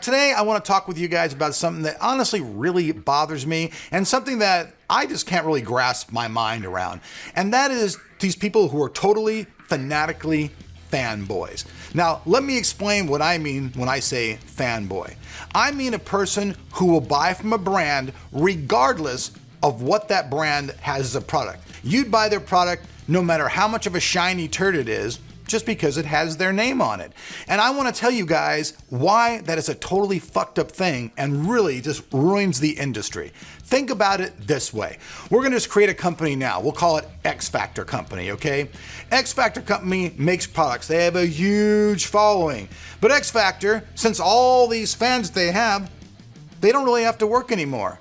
today I want to talk with you guys about something that honestly really bothers me and something that I just can't really grasp my mind around. And that is these people who are totally fanatically fanboys. Now, let me explain what I mean when I say fanboy. I mean a person who will buy from a brand regardless of what that brand has as a product. You'd buy their product no matter how much of a shiny turd it is, just because it has their name on it. And I want to tell you guys why that is a totally fucked up thing and really just ruins the industry. Think about it this way. We're going to just create a company now. We'll call it X Factor Company, okay? X Factor Company makes products. They have a huge following. But X Factor, since all these fans they have, they don't really have to work anymore.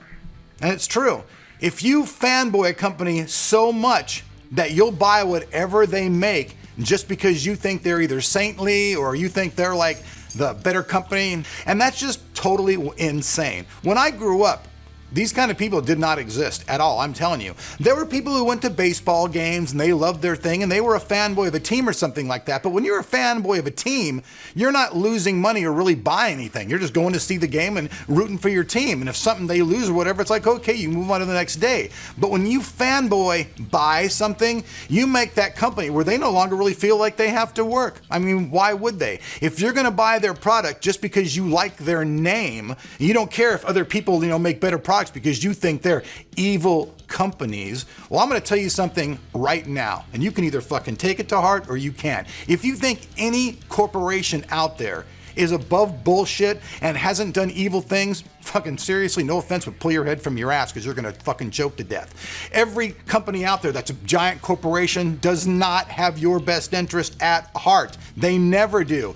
And it's true. If you fanboy a company so much that you'll buy whatever they make just because you think they're either saintly or you think they're like the better company. And that's just totally insane. When I grew up, these kind of people did not exist at all, I'm telling you. There were people who went to baseball games and they loved their thing and they were a fanboy of a team or something like that. But when you're a fanboy of a team, you're not losing money or really buying anything. You're just going to see the game and rooting for your team. And if something they lose or whatever, it's like, okay, you move on to the next day. But when you fanboy buy something, you make that company where they no longer really feel like they have to work. I mean, why would they? If you're going to buy their product just because you like their name, you don't care if other people, make better products because you think they're evil companies. Well, I'm going to tell you something right now, and you can either fucking take it to heart or you can't. If you think any corporation out there is above bullshit and hasn't done evil things, fucking seriously, no offense, but pull your head from your ass because you're going to fucking choke to death. Every company out there that's a giant corporation does not have your best interest at heart. They never do.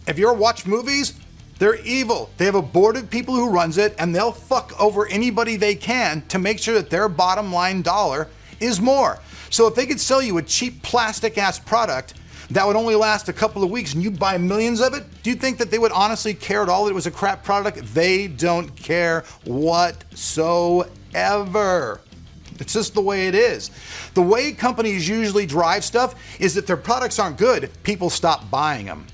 If you ever watch movies, they're evil. They have a board of people who runs it, and they'll fuck over anybody they can to make sure that their bottom line dollar is more. So if they could sell you a cheap plastic ass product that would only last a couple of weeks and you buy millions of it, do you think that they would honestly care at all that it was a crap product? They don't care whatsoever. It's just the way it is. The way companies usually drive stuff is that their products aren't good, people stop buying them.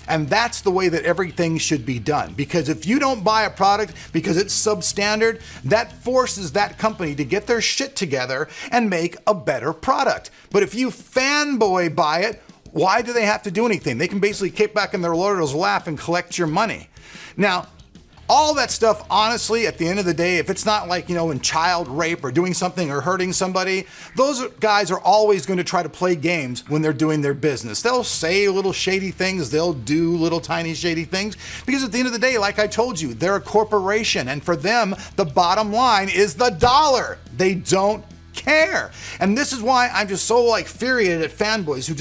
And that's the way that everything should be done. Because if you don't buy a product because it's substandard, that forces that company to get their shit together and make a better product. But if you fanboy buy it, why do they have to do anything? They can basically kick back in their laurels, laugh, and collect your money. Now, all that stuff, honestly, at the end of the day, if it's not like, in child rape or doing something or hurting somebody, those guys are always going to try to play games when they're doing their business. They'll say little shady things. They'll do little tiny shady things because at the end of the day, like I told you, they're a corporation. And for them, the bottom line is the dollar. They don't care. And this is why I'm just so infuriated at fanboys who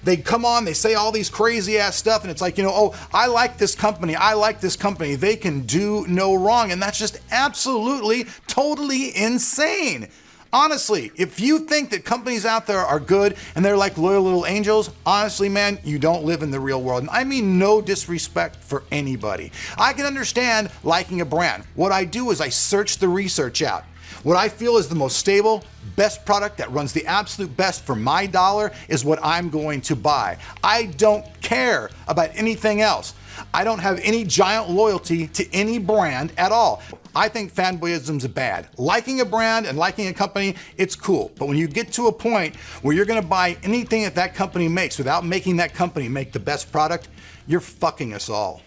they come on, they say all these crazy ass stuff and it's like, oh, I like this company. They can do no wrong. And that's just absolutely, totally insane. Honestly, if you think that companies out there are good and they're like loyal little angels, honestly, man, you don't live in the real world. And I mean no disrespect for anybody. I can understand liking a brand. What I do is I search the research out. What I feel is the most stable, best product that runs the absolute best for my dollar is what I'm going to buy. I don't care about anything else. I don't have any giant loyalty to any brand at all. I think fanboyism's bad. Liking a brand and liking a company, it's cool. But when you get to a point where you're gonna buy anything that company makes without making that company make the best product, you're fucking us all.